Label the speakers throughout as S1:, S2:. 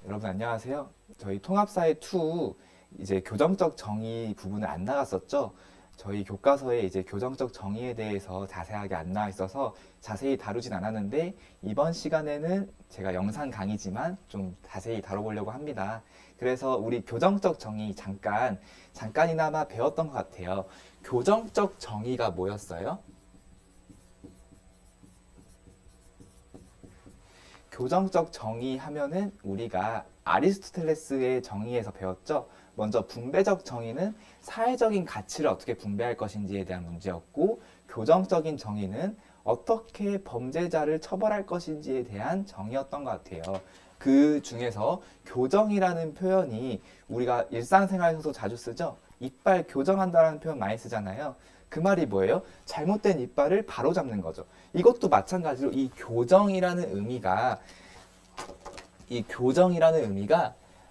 S1: 여러분 안녕하세요. 저희 통합사회 2 이제 교정적 정의 부분을 안 나갔었죠. 저희 교과서에 이제 교정적 정의에 대해서 자세하게 안 나와 있어서 자세히 다루진 않았는데 이번 시간에는 제가 영상 강의지만 좀 자세히 다뤄보려고 합니다. 그래서 우리 교정적 정의 잠깐이나마 배웠던 것 같아요. 교정적 정의가 뭐였어요? 교정적 정의 하면은 우리가 아리스토텔레스의 정의에서 배웠죠. 먼저 분배적 정의는 사회적인 가치를 어떻게 분배할 것인지에 대한 문제였고, 교정적인 정의는 어떻게 범죄자를 처벌할 것인지에 대한 정의였던 것 같아요. 그 중에서 교정이라는 표현이 우리가 일상생활에서도 자주 쓰죠. 이빨 교정한다라는 표현 많이 쓰잖아요. 그 말이 뭐예요? 잘못된 이빨을 바로잡는 거죠. 이것도 마찬가지로 이 교정이라는 의미가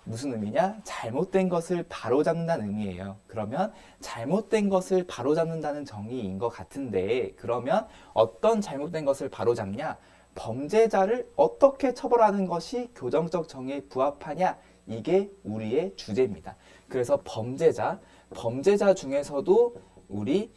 S1: 무슨 의미냐? 잘못된 것을 바로잡는다는 의미예요. 그러면 잘못된 것을 바로잡는다는 정의인 것 같은데, 그러면 어떤 잘못된 것을 바로잡냐? 범죄자를 어떻게 처벌하는 것이 교정적 정의에 부합하냐? 이게 우리의 주제입니다. 그래서 범죄자 중에서도 우리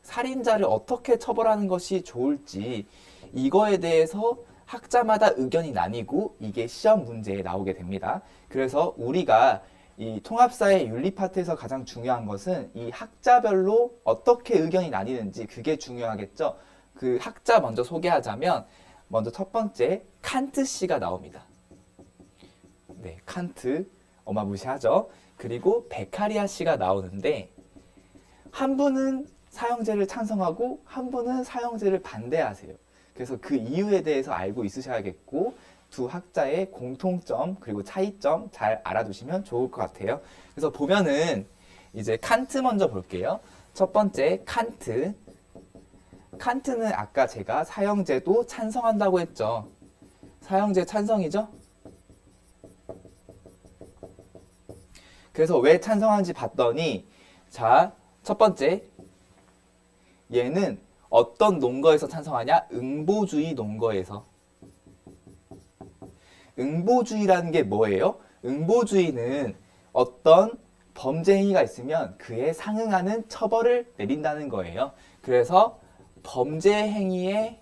S1: 살인자를 어떻게 처벌하는 것이 좋을지 이거에 대해서 학자마다 의견이 나뉘고 이게 시험 문제에 나오게 됩니다. 그래서 우리가 이 통합사회 윤리 파트에서 가장 중요한 것은 이 학자별로 어떻게 의견이 나뉘는지 그게 중요하겠죠. 그 학자 먼저 소개하자면 먼저 첫 번째 칸트 씨가 나옵니다. 네, 칸트 어마무시하죠. 그리고 베카리아 씨가 나오는데 한 분은 사형제를 찬성하고 한 분은 사형제를 반대하세요. 그래서 그 이유에 대해서 알고 있으셔야겠고 두 학자의 공통점 그리고 차이점 잘 알아두시면 좋을 것 같아요. 그래서 보면은 이제 칸트 먼저 볼게요. 첫 번째 칸트. 칸트는 아까 제가 사형제도 찬성한다고 했죠. 사형제 찬성이죠? 그래서 왜 찬성하는지 봤더니 자, 첫 번째 얘는 어떤 논거에서 찬성하냐? 응보주의 논거에서. 응보주의라는 게 뭐예요? 응보주의는 어떤 범죄 행위가 있으면 그에 상응하는 처벌을 내린다는 거예요. 그래서 범죄 행위에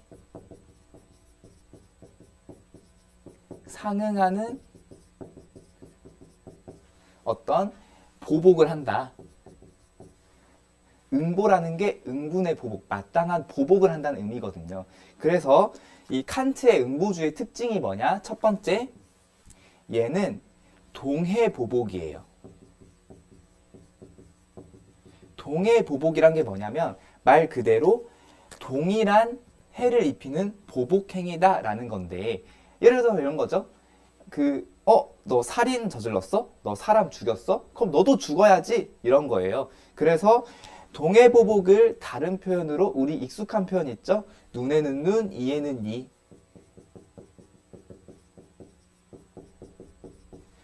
S1: 상응하는 어떤 보복을 한다. 응보라는 게 응분의 보복, 마땅한 보복을 한다는 의미거든요. 그래서 이 칸트의 응보주의 특징이 뭐냐? 첫 번째, 얘는 동해보복이에요. 동해보복이란 게 뭐냐면 말 그대로 동일한 해를 입히는 보복행위다라는 건데 예를 들어 이런 거죠. 너 살인 저질렀어? 너 사람 죽였어? 그럼 너도 죽어야지 이런 거예요. 그래서 동해보복을 다른 표현으로 우리 익숙한 표현 있죠? 눈에는 눈, 이에는 이.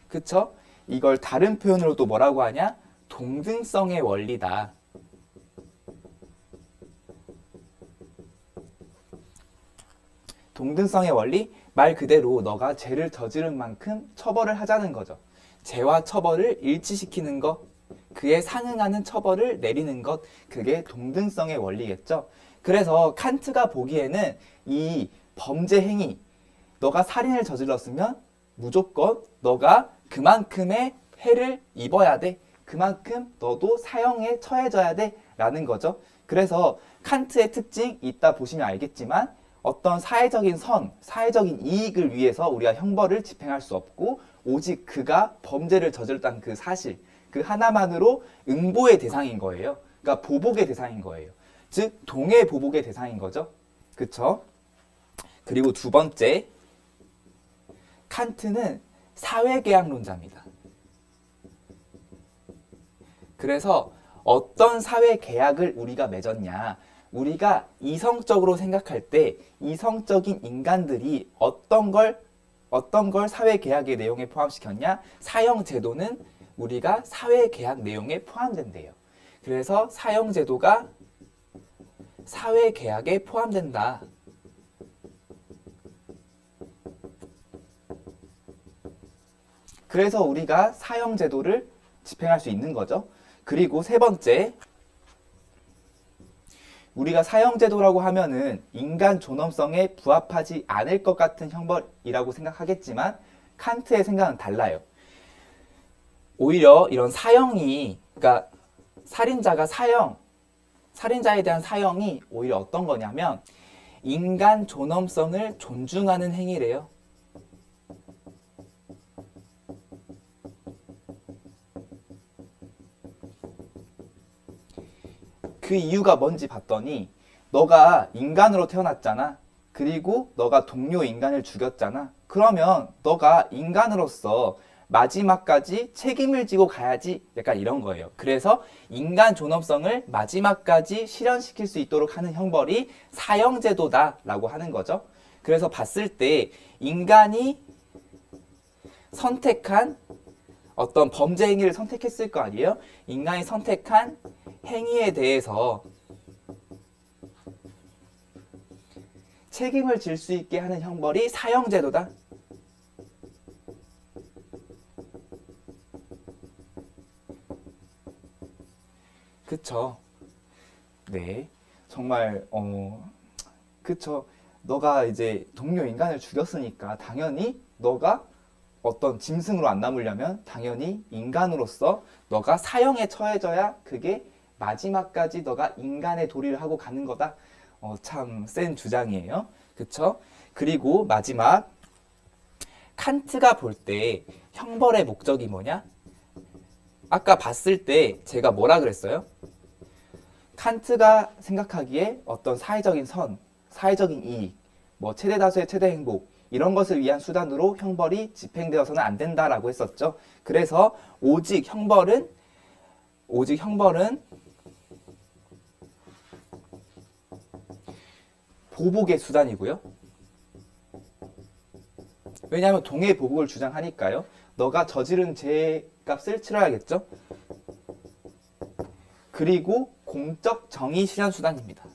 S1: 그쵸? 이걸 다른 표현으로 또 뭐라고 하냐? 동등성의 원리다. 동등성의 원리? 말 그대로 너가 죄를 저지른 만큼 처벌을 하자는 거죠. 죄와 처벌을 일치시키는 것. 그에 상응하는 처벌을 내리는 것, 그게 동등성의 원리겠죠. 그래서 칸트가 보기에는 이 범죄 행위, 너가 살인을 저질렀으면 무조건 너가 그만큼의 해를 입어야 돼. 그만큼 너도 사형에 처해져야 돼. 라는 거죠. 그래서 칸트의 특징 이따 보시면 알겠지만 어떤 사회적인 이익을 위해서 우리가 형벌을 집행할 수 없고 오직 그가 범죄를 저질렀다는 그 사실, 그 하나만으로 응보의 대상인 거예요. 그러니까 보복의 대상인 거예요. 즉 동해 보복의 대상인 거죠. 그쵸? 그리고 두 번째, 칸트는 사회계약론자입니다. 그래서 어떤 사회계약을 우리가 맺었냐? 우리가 이성적으로 생각할 때 이성적인 인간들이 어떤 걸 사회계약의 내용에 포함시켰냐? 사형제도는 우리가 사회계약 내용에 포함된대요. 그래서 사형제도가 사회계약에 포함된다. 그래서 우리가 사형제도를 집행할 수 있는 거죠. 그리고 세 번째, 우리가 사형제도라고 하면은 인간 존엄성에 부합하지 않을 것 같은 형벌이라고 생각하겠지만 칸트의 생각은 달라요. 오히려 이런 사형이, 그러니까 살인자에 대한 사형이 오히려 어떤 거냐면 인간 존엄성을 존중하는 행위래요. 그 이유가 뭔지 봤더니 너가 인간으로 태어났잖아. 그리고 너가 동료 인간을 죽였잖아. 그러면 너가 인간으로서 마지막까지 책임을 지고 가야지. 약간 이런 거예요. 그래서 인간 존엄성을 마지막까지 실현시킬 수 있도록 하는 형벌이 사형제도다라고 하는 거죠. 그래서 봤을 때 인간이 선택한 어떤 범죄 행위를 선택했을 거 아니에요? 인간이 선택한 행위에 대해서 책임을 질 수 있게 하는 형벌이 사형제도다. 그쵸? 네. 정말 그쵸? 너가 이제 동료 인간을 죽였으니까 당연히 너가 어떤 짐승으로 안 남으려면 당연히 인간으로서 너가 사형에 처해져야 그게 마지막까지 너가 인간의 도리를 하고 가는 거다. 참 센 주장이에요. 그쵸? 그리고 마지막, 칸트가 볼 때 형벌의 목적이 뭐냐? 아까 봤을 때 제가 뭐라 그랬어요? 칸트가 생각하기에 어떤 사회적인 선, 사회적인 이익, 뭐 최대 다수의 최대 행복, 이런 것을 위한 수단으로 형벌이 집행되어서는 안 된다라고 했었죠. 그래서 오직 형벌은 보복의 수단이고요. 왜냐하면 동해 보복을 주장하니까요. 너가 저지른 죄의 값을 치러야겠죠. 그리고 공적 정의 실현 수단입니다.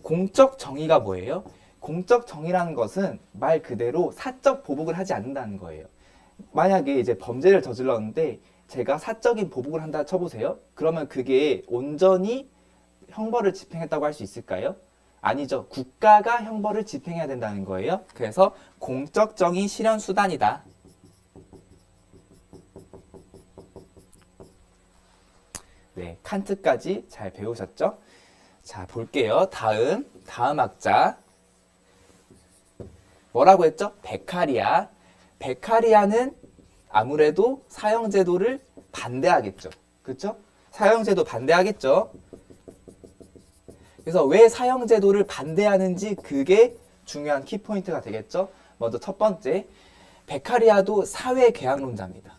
S1: 공적 정의가 뭐예요? 공적 정의라는 것은 말 그대로 사적 보복을 하지 않는다는 거예요. 만약에 이제 범죄를 저질렀는데 제가 사적인 보복을 한다 쳐보세요. 그러면 그게 온전히 형벌을 집행했다고 할 수 있을까요? 아니죠. 국가가 형벌을 집행해야 된다는 거예요. 그래서 공적 정의 실현 수단이다. 네, 칸트까지 잘 배우셨죠? 자, 볼게요. 다음 학자. 뭐라고 했죠? 베카리아. 베카리아는 아무래도 사형제도를 반대하겠죠. 그렇죠? 사형제도 반대하겠죠. 그래서 왜 사형제도를 반대하는지 그게 중요한 키포인트가 되겠죠. 먼저 첫 번째, 베카리아도 사회계약론자입니다.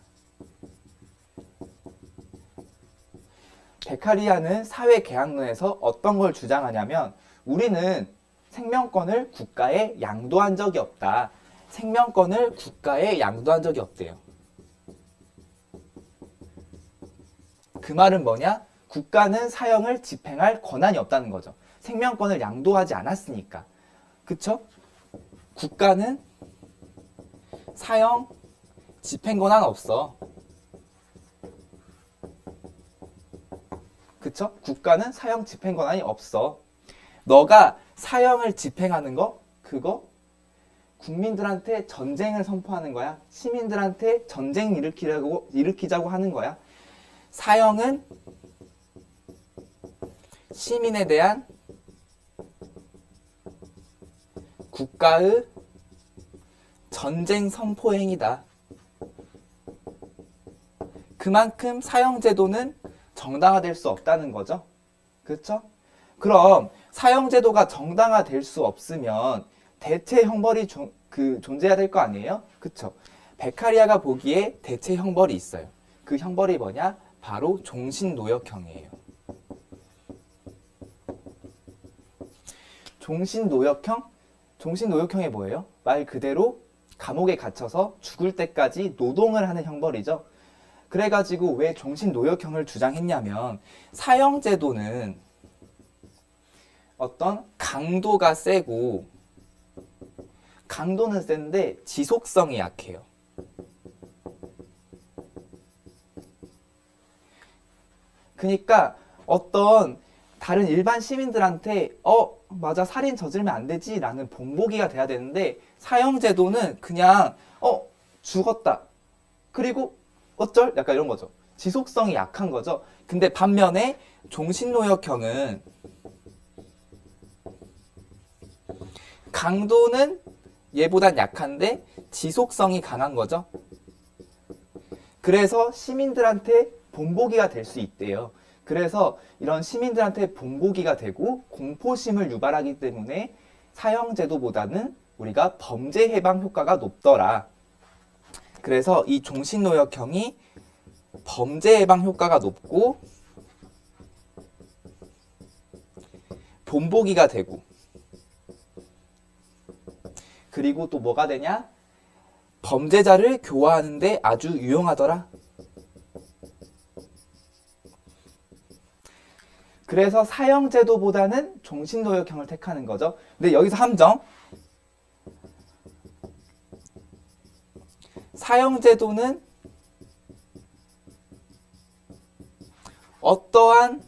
S1: 베카리아는 사회계약론에서 어떤 걸 주장하냐면 우리는 생명권을 국가에 양도한 적이 없다. 생명권을 국가에 양도한 적이 없대요. 그 말은 뭐냐? 국가는 사형을 집행할 권한이 없다는 거죠. 생명권을 양도하지 않았으니까. 그쵸? 국가는 사형 집행 권한 없어. 그쵸? 국가는 사형 집행 권한이 없어. 너가 사형을 집행하는 거, 그거 국민들한테 전쟁을 선포하는 거야. 시민들한테 전쟁 일으키자고 하는 거야. 사형은 시민에 대한 국가의 전쟁 선포 행위다. 그만큼 사형제도는 정당화될 수 없다는 거죠. 그렇죠? 그럼 사형제도가 정당화될 수 없으면 대체 형벌이 존재해야 될 거 아니에요? 그렇죠? 베카리아가 보기에 대체 형벌이 있어요. 그 형벌이 뭐냐? 바로 종신노역형이에요. 종신노역형? 종신노역형이 뭐예요? 말 그대로 감옥에 갇혀서 죽을 때까지 노동을 하는 형벌이죠. 그래가지고 왜 종신노역형을 주장했냐면 사형제도는 어떤 강도가 세고 강도는 센데 지속성이 약해요. 그러니까 어떤 다른 일반 시민들한테 맞아, 살인 저지르면 안 되지 라는 본보기가 돼야 되는데, 사형제도는 그냥 죽었다, 그리고 어쩔? 약간 이런 거죠. 지속성이 약한 거죠. 근데 반면에 종신노역형은 강도는 얘보단 약한데 지속성이 강한 거죠. 그래서 시민들한테 본보기가 될 수 있대요. 그래서 이런 시민들한테 본보기가 되고 공포심을 유발하기 때문에 사형제도보다는 우리가 범죄 예방 효과가 높더라. 그래서 이 종신노역형이 범죄 예방 효과가 높고 본보기가 되고, 그리고 또 뭐가 되냐? 범죄자를 교화하는데 아주 유용하더라. 그래서 사형제도보다는 종신노역형을 택하는 거죠. 근데 여기서 함정. 사형제도는 어떠한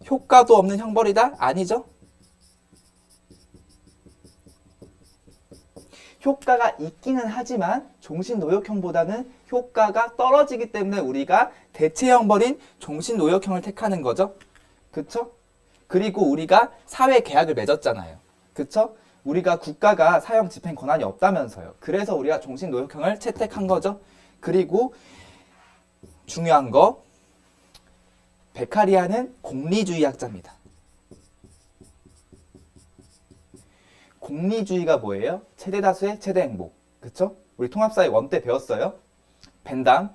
S1: 효과도 없는 형벌이다? 아니죠. 효과가 있기는 하지만 종신노역형보다는 효과가 떨어지기 때문에 우리가 대체 형벌인 종신노역형을 택하는 거죠. 그쵸? 그리고 우리가 사회 계약을 맺었잖아요. 그쵸? 우리가 국가가 사형 집행 권한이 없다면서요. 그래서 우리가 종신노역형을 채택한 거죠. 그리고 중요한 거, 베카리아는 공리주의학자입니다. 공리주의가 뭐예요? 최대 다수의 최대 행복. 그쵸? 우리 통합사회 원 때 배웠어요. 벤담.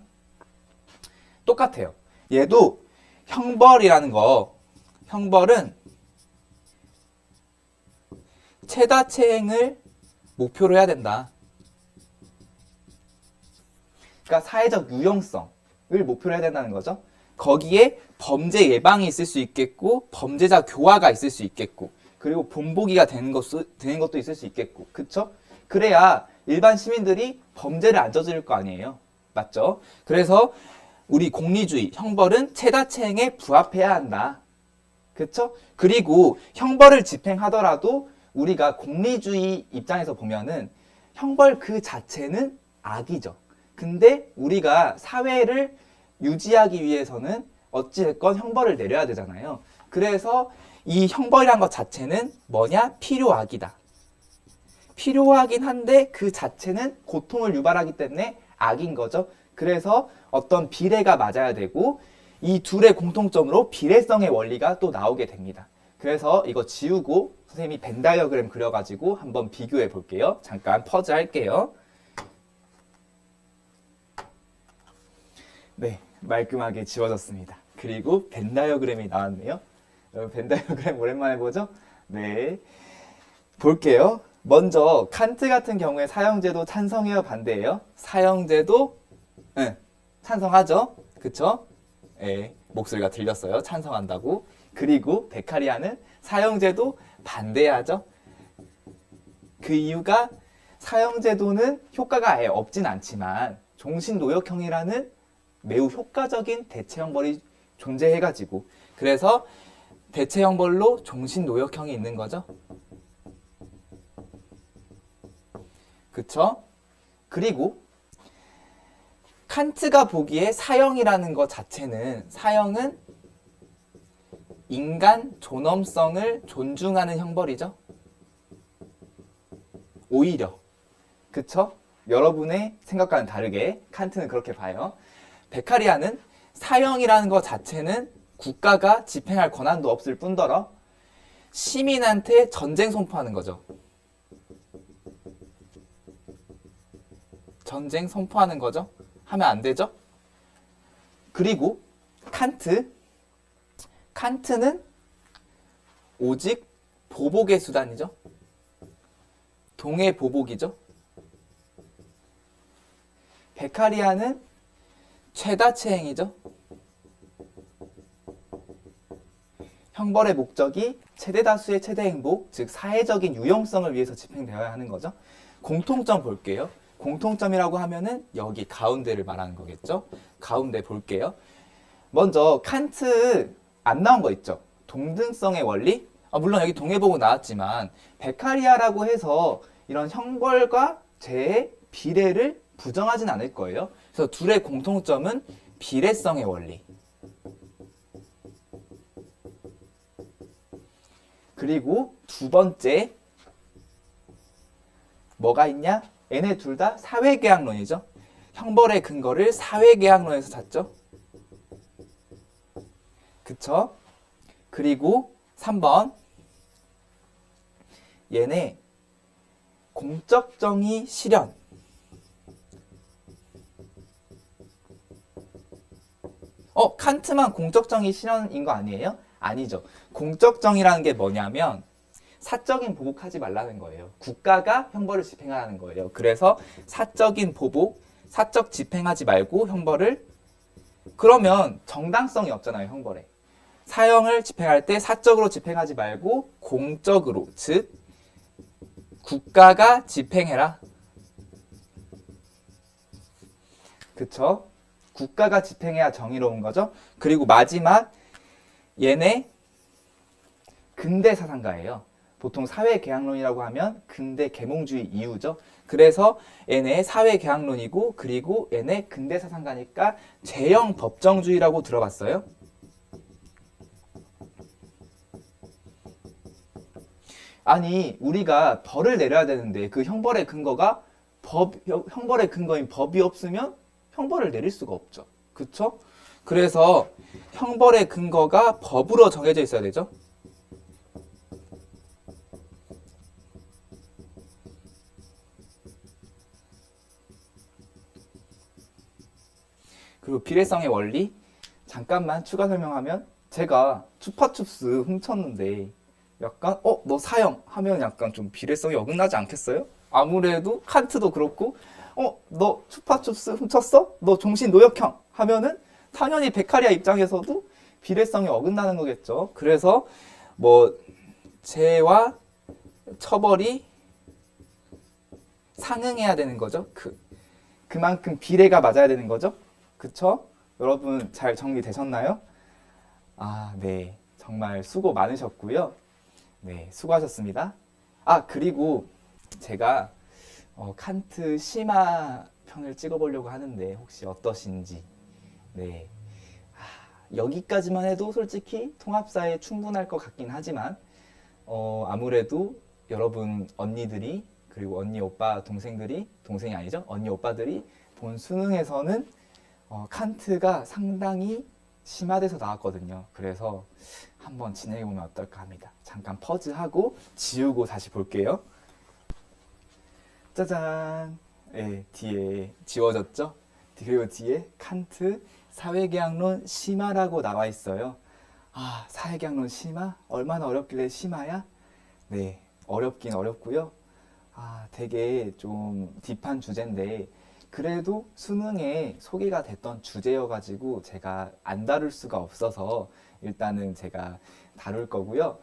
S1: 똑같아요. 얘도 형벌이라는 거, 형벌은 최다체행을 목표로 해야 된다. 그러니까 사회적 유용성을 목표로 해야 된다는 거죠. 거기에 범죄 예방이 있을 수 있겠고, 범죄자 교화가 있을 수 있겠고, 그리고 본보기가 되는 것도 있을 수 있겠고, 그쵸? 그래야 일반 시민들이 범죄를 안 저지를 거 아니에요. 맞죠? 그래서 우리 공리주의, 형벌은 최다체행에 부합해야 한다. 그쵸? 그리고 형벌을 집행하더라도 우리가 공리주의 입장에서 보면은 형벌 그 자체는 악이죠. 근데 우리가 사회를 유지하기 위해서는 어찌됐건 형벌을 내려야 되잖아요. 그래서 이 형벌이란 것 자체는 뭐냐? 필요악이다. 필요하긴 한데 그 자체는 고통을 유발하기 때문에 악인 거죠. 그래서 어떤 비례가 맞아야 되고, 이 둘의 공통점으로 비례성의 원리가 또 나오게 됩니다. 그래서 이거 지우고 선생님이 벤 다이어그램 그려가지고 한번 비교해 볼게요. 잠깐 퍼즈 할게요. 네, 말끔하게 지워졌습니다. 그리고 벤 다이어그램이 나왔네요. 여러분 벤 다이어그램 오랜만에 보죠? 네, 볼게요. 먼저 칸트 같은 경우에 사형제도 찬성해요, 반대해요? 사형제도 찬성하죠. 그쵸? 예, 목소리가 들렸어요. 찬성한다고. 그리고 베카리아는 사형제도 반대하죠. 그 이유가 사형제도는 효과가 아예 없진 않지만 종신노역형이라는 매우 효과적인 대체형벌이 존재해가지고, 그래서 대체형벌로 종신노역형이 있는 거죠. 그쵸? 그리고 칸트가 보기에 사형이라는 것 자체는, 사형은 인간 존엄성을 존중하는 형벌이죠. 오히려. 그쵸? 여러분의 생각과는 다르게 칸트는 그렇게 봐요. 베카리아는 사형이라는 것 자체는 국가가 집행할 권한도 없을 뿐더러 시민한테 전쟁 선포하는 거죠. 전쟁 선포하는 거죠. 하면 안 되죠. 그리고 칸트는 오직 보복의 수단이죠. 동해 보복이죠. 베카리아는 최다체행이죠. 형벌의 목적이 최대 다수의 최대 행복, 즉 사회적인 유용성을 위해서 집행되어야 하는 거죠. 공통점 볼게요. 공통점이라고 하면은 여기 가운데를 말하는 거겠죠. 가운데 볼게요. 먼저 칸트 안 나온 거 있죠? 동등성의 원리? 물론 여기 동해보고 나왔지만 베카리아라고 해서 이런 형벌과 죄의 비례를 부정하진 않을 거예요. 그래서 둘의 공통점은 비례성의 원리. 그리고 두 번째 뭐가 있냐? 얘네 둘 다 사회계약론이죠. 형벌의 근거를 사회계약론에서 찾죠. 그쵸? 그리고 3번 얘네 공적정의 실현. 칸트만 공적정의 실현인 거 아니에요? 아니죠. 공적정의라는 게 뭐냐면 사적인 보복하지 말라는 거예요. 국가가 형벌을 집행하라는 거예요. 그래서 사적인 보복, 사적 집행하지 말고 형벌을, 그러면 정당성이 없잖아요, 형벌에. 사형을 집행할 때 사적으로 집행하지 말고 공적으로, 즉 국가가 집행해라. 그쵸? 국가가 집행해야 정의로운 거죠. 그리고 마지막 얘네 근대 사상가예요. 보통 사회계약론이라고 하면 근대 계몽주의 이후죠. 그래서 얘네 사회계약론이고, 그리고 얘네 근대 사상가니까 제형 법정주의라고 들어봤어요? 아니, 우리가 벌을 내려야 되는데 그 형벌의 근거가 형벌의 근거인 법이 없으면 형벌을 내릴 수가 없죠. 그쵸? 그래서 형벌의 근거가 법으로 정해져 있어야 되죠. 그리고 비례성의 원리, 잠깐만 추가 설명하면, 제가 추파춥스 훔쳤는데 약간 너 사형 하면 약간 좀 비례성이 어긋나지 않겠어요? 아무래도 칸트도 그렇고, 너 추파춥스 훔쳤어? 너 종신 노역형 하면은 당연히 베카리아 입장에서도 비례성이 어긋나는 거겠죠. 그래서 뭐 죄와 처벌이 상응해야 되는 거죠. 그만큼 비례가 맞아야 되는 거죠. 그쵸? 여러분 잘 정리되셨나요? 네. 정말 수고 많으셨고요. 네, 수고하셨습니다. 그리고 제가 칸트 심화 편을 찍어보려고 하는데 혹시 어떠신지. 네. 여기까지만 해도 솔직히 통합사에 충분할 것 같긴 하지만 아무래도 여러분 언니들이, 그리고 언니 오빠 동생들이, 동생이 아니죠? 언니 오빠들이 본 수능에서는 칸트가 상당히 심화돼서 나왔거든요. 그래서 한번 진행해보면 어떨까 합니다. 잠깐 퍼즈하고 지우고 다시 볼게요. 짜잔. 네, 뒤에 지워졌죠? 그리고 뒤에 칸트 사회계약론 심화라고 나와 있어요. 사회계약론 심화? 얼마나 어렵길래 심화야? 네, 어렵긴 어렵고요. 되게 좀 딥한 주제인데 그래도 수능에 소개가 됐던 주제여가지고 제가 안 다룰 수가 없어서 일단은 제가 다룰 거고요.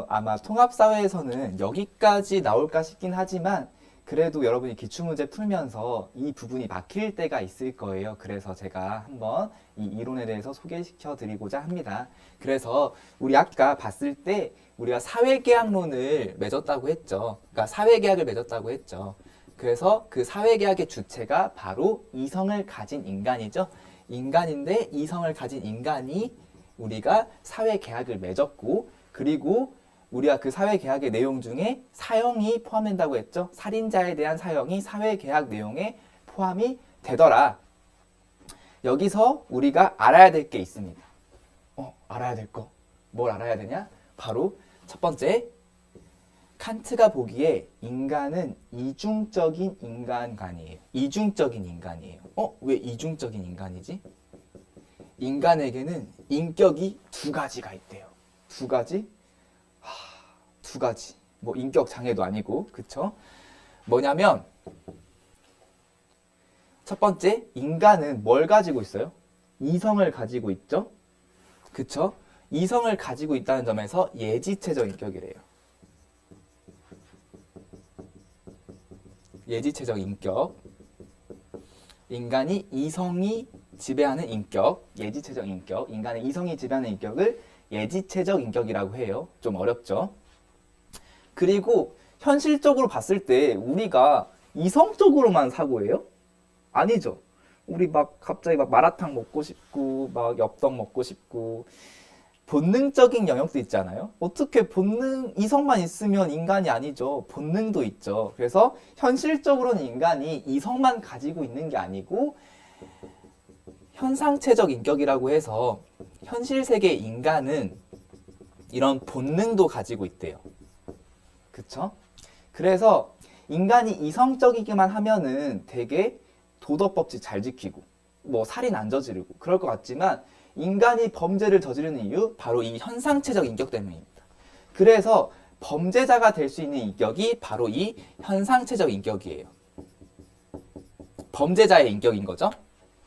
S1: 아마 통합사회에서는 여기까지 나올까 싶긴 하지만 그래도 여러분이 기출문제 풀면서 이 부분이 막힐 때가 있을 거예요. 그래서 제가 한번 이 이론에 대해서 소개시켜 드리고자 합니다. 그래서 우리 아까 봤을 때 우리가 사회계약론을 맺었다고 했죠. 그러니까 사회계약을 맺었다고 했죠. 그래서 그 사회계약의 주체가 바로 이성을 가진 인간이죠. 인간인데 이성을 가진 인간이 우리가 사회계약을 맺었고, 그리고 우리가 그 사회계약의 내용 중에 사형이 포함된다고 했죠. 살인자에 대한 사형이 사회계약 내용에 포함이 되더라. 여기서 우리가 알아야 될 게 있습니다. 알아야 될 거. 뭘 알아야 되냐? 바로 첫 번째, 칸트가 보기에 인간은 이중적인 인간관이에요. 이중적인 인간이에요. 왜 이중적인 인간이지? 인간에게는 인격이 두 가지가 있대요. 두 가지? 두 가지. 뭐 인격 장애도 아니고, 그쵸? 뭐냐면 첫 번째, 인간은 뭘 가지고 있어요? 이성을 가지고 있죠? 그쵸? 이성을 가지고 있다는 점에서 예지체적 인격이래요. 예지체적 인격. 인간이 이성이 지배하는 인격, 예지체적 인격, 인간의 이성이 지배하는 인격을 예지체적 인격이라고 해요. 좀 어렵죠? 그리고 현실적으로 봤을 때 우리가 이성적으로만 사고해요? 아니죠. 우리 막 갑자기 막 마라탕 먹고 싶고 막 엽떡 먹고 싶고 본능적인 영역도 있잖아요. 어떻게 본능 이성만 있으면 인간이 아니죠. 본능도 있죠. 그래서 현실적으로는 인간이 이성만 가지고 있는 게 아니고 현상체적 인격이라고 해서 현실 세계 인간은 이런 본능도 가지고 있대요. 그쵸? 그래서 인간이 이성적이기만 하면은 되게 도덕법칙 잘 지키고 뭐 살인 안 저지르고 그럴 것 같지만 인간이 범죄를 저지르는 이유 바로 이 현상체적 인격 때문입니다. 그래서 범죄자가 될 수 있는 인격이 바로 이 현상체적 인격이에요. 범죄자의 인격인 거죠.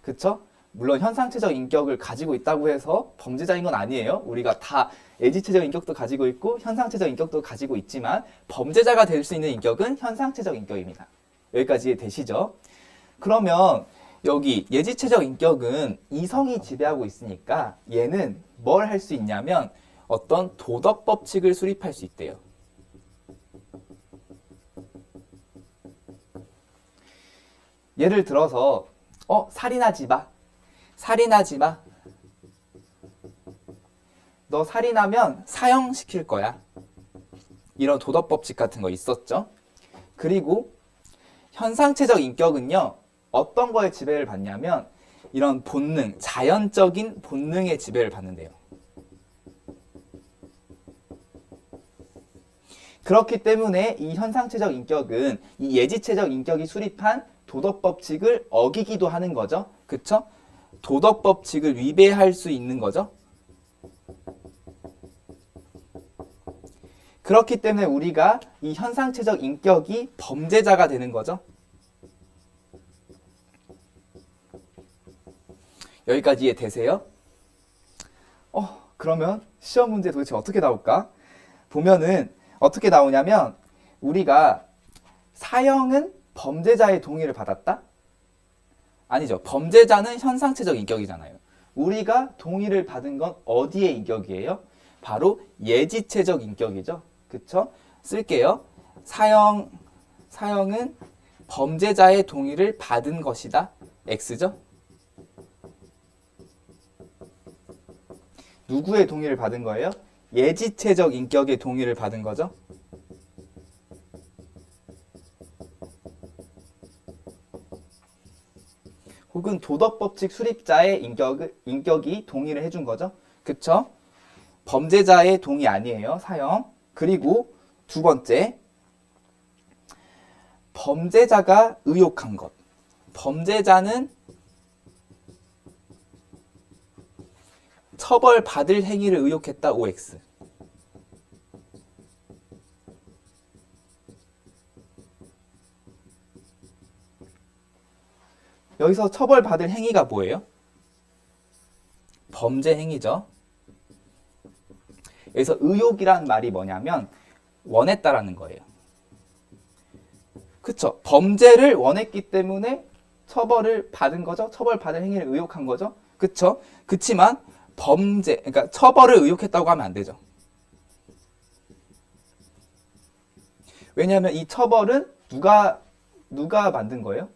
S1: 그쵸? 물론 현상체적 인격을 가지고 있다고 해서 범죄자인 건 아니에요. 우리가 다 예지체적 인격도 가지고 있고 현상체적 인격도 가지고 있지만 범죄자가 될 수 있는 인격은 현상체적 인격입니다. 여기까지 이해되시죠? 그러면 여기 예지체적 인격은 이성이 지배하고 있으니까 얘는 뭘 할 수 있냐면 어떤 도덕 법칙을 수립할 수 있대요. 예를 들어서 살인하지 마. 살인하지 마. 너 살인하면 사형시킬 거야. 이런 도덕 법칙 같은 거 있었죠. 그리고 현상체적 인격은요. 어떤 거에 지배를 받냐면 이런 본능, 자연적인 본능의 지배를 받는데요. 그렇기 때문에 이 현상체적 인격은 이 예지체적 인격이 수립한 도덕 법칙을 어기기도 하는 거죠. 그쵸? 도덕 법칙을 위배할 수 있는 거죠. 그렇기 때문에 우리가 이 현상체적 인격이 범죄자가 되는 거죠. 여기까지 이해되세요? 그러면 시험 문제 도대체 어떻게 나올까? 보면은 어떻게 나오냐면 우리가 사형은 범죄자의 동의를 받았다? 아니죠. 범죄자는 현상체적 인격이잖아요. 우리가 동의를 받은 건 어디의 인격이에요? 바로 예지체적 인격이죠. 그쵸? 쓸게요. 사형은 범죄자의 동의를 받은 것이다. X죠? 누구의 동의를 받은 거예요? 예지체적 인격의 동의를 받은 거죠. 혹은 도덕법칙 수립자의 인격이 동의를 해준 거죠. 그쵸? 범죄자의 동의 아니에요. 사형. 그리고 두 번째, 범죄자가 의욕한 것. 범죄자는 처벌받을 행위를 의욕했다. OX. 여기서 처벌받을 행위가 뭐예요? 범죄 행위죠. 여기서 의욕이란 말이 뭐냐면 원했다라는 거예요. 그쵸? 범죄를 원했기 때문에 처벌을 받은 거죠. 처벌받을 행위를 의욕한 거죠. 그쵸? 그치만 그러니까 처벌을 의욕했다고 하면 안 되죠. 왜냐하면 이 처벌은 누가 만든 거예요?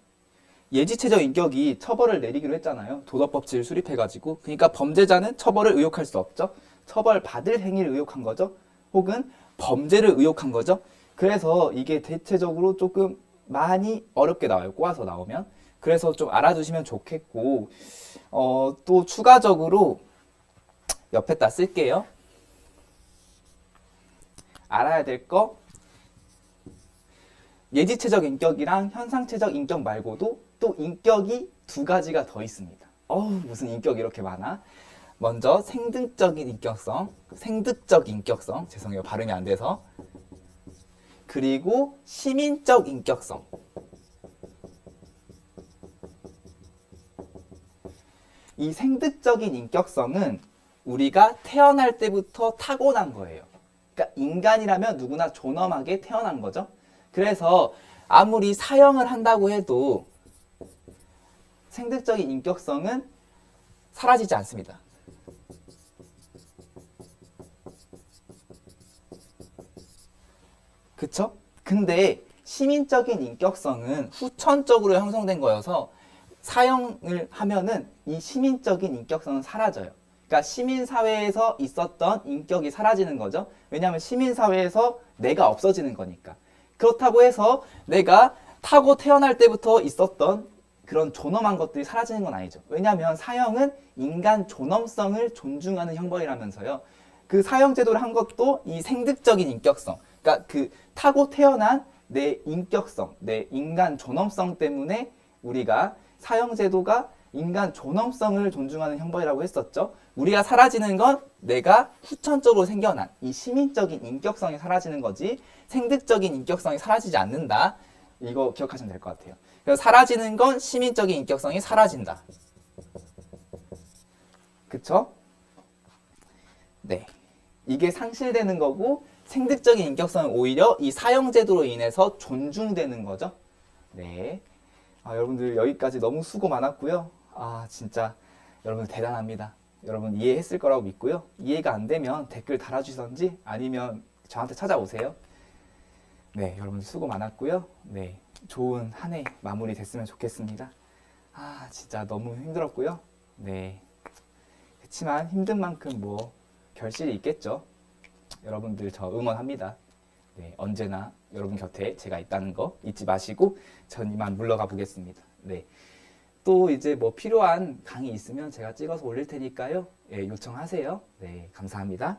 S1: 예지체적 인격이 처벌을 내리기로 했잖아요. 도덕법칙을 수립해가지고. 그러니까 범죄자는 처벌을 의욕할 수 없죠. 처벌받을 행위를 의욕한 거죠. 혹은 범죄를 의욕한 거죠. 그래서 이게 대체적으로 조금 많이 어렵게 나와요. 꼬아서 나오면. 그래서 좀 알아두시면 좋겠고 또 추가적으로 옆에다 쓸게요. 알아야 될 거 예지체적 인격이랑 현상체적 인격 말고도 또 인격이 두 가지가 더 있습니다. 무슨 인격이 이렇게 많아? 먼저 생득적 인격성, 죄송해요. 발음이 안 돼서. 그리고 시민적 인격성. 이 생득적인 인격성은 우리가 태어날 때부터 타고난 거예요. 그러니까 인간이라면 누구나 존엄하게 태어난 거죠. 그래서 아무리 사형을 한다고 해도 생득적인 인격성은 사라지지 않습니다. 그쵸? 근데 시민적인 인격성은 후천적으로 형성된 거여서 사형을 하면은 이 시민적인 인격성은 사라져요. 그러니까 시민사회에서 있었던 인격이 사라지는 거죠. 왜냐하면 시민사회에서 내가 없어지는 거니까. 그렇다고 해서 내가 타고 태어날 때부터 있었던 그런 존엄한 것들이 사라지는 건 아니죠. 왜냐하면 사형은 인간 존엄성을 존중하는 형벌이라면서요. 그 사형제도를 한 것도 이 생득적인 인격성, 그러니까 그 타고 태어난 내 인격성, 내 인간 존엄성 때문에 우리가 사형제도가 인간 존엄성을 존중하는 형벌이라고 했었죠. 우리가 사라지는 건 내가 후천적으로 생겨난 이 시민적인 인격성이 사라지는 거지 생득적인 인격성이 사라지지 않는다. 이거 기억하시면 될 것 같아요. 그래서 사라지는 건 시민적인 인격성이 사라진다. 그쵸? 네. 이게 상실되는 거고 생득적인 인격성은 오히려 이 사형제도로 인해서 존중되는 거죠. 네. 여러분들 여기까지 너무 수고 많았고요. 진짜 여러분들 대단합니다. 여러분 이해했을 거라고 믿고요. 이해가 안 되면 댓글 달아주시던지 아니면 저한테 찾아오세요. 네, 여러분들 수고 많았고요. 네, 좋은 한 해 마무리 됐으면 좋겠습니다. 진짜 너무 힘들었고요. 네. 그렇지만 힘든 만큼 뭐 결실이 있겠죠. 여러분들 저 응원합니다. 네, 언제나 여러분 곁에 제가 있다는 거 잊지 마시고 전 이만 물러가 보겠습니다. 네. 또 이제 뭐 필요한 강의 있으면 제가 찍어서 올릴 테니까요. 예, 요청하세요. 네, 감사합니다.